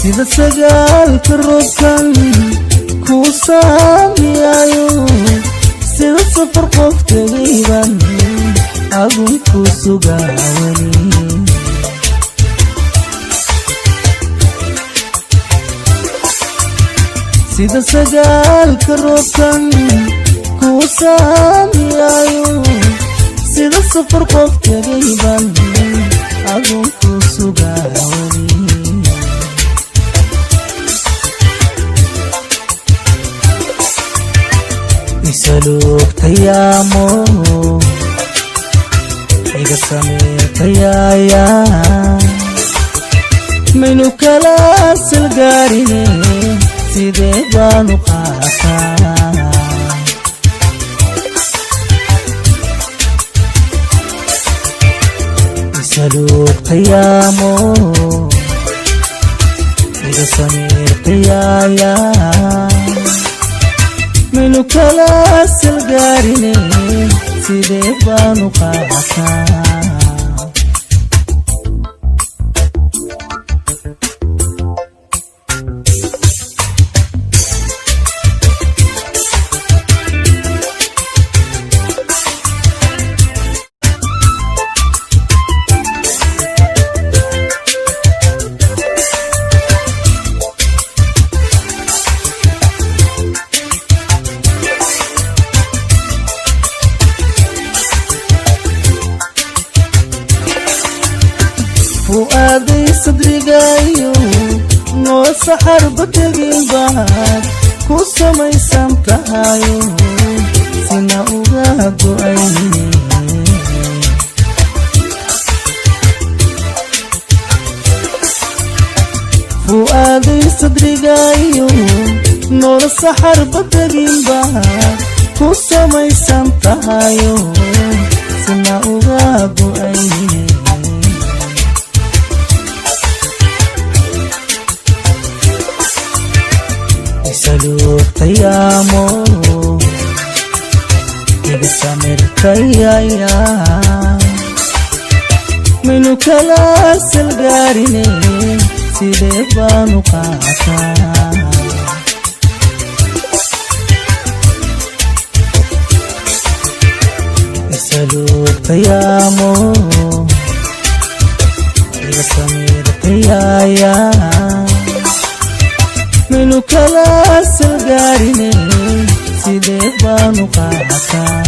sida sagaalka roobkan ku saamiyayo sida safar qof tagayban adun ku sugaawani sida sagaalka roobkan ku saamiyayo sida safar qof tagayban adun ku sugaawani isaluk tayamo iga sameetayaya maynu kala salgaarine sidee baanu qaataa isaluk tayamo iga sameetayaya maynu kala salgaarine sidee baanu qaataa fu'aaday sadrigayo noo saxar batagin baad ku samaysan tahayo sina uga go'ayne fu'aaday sadrigayo noo saxar batagin baad ku samaysan tahayo sina uga go'ayne isaluk tayamo iga sameetayaya maynu kala salgaarine sidee baanu qaataa isaluk tayamo iga sameetayaya maynu kala salgaarine sidee baanu qaataa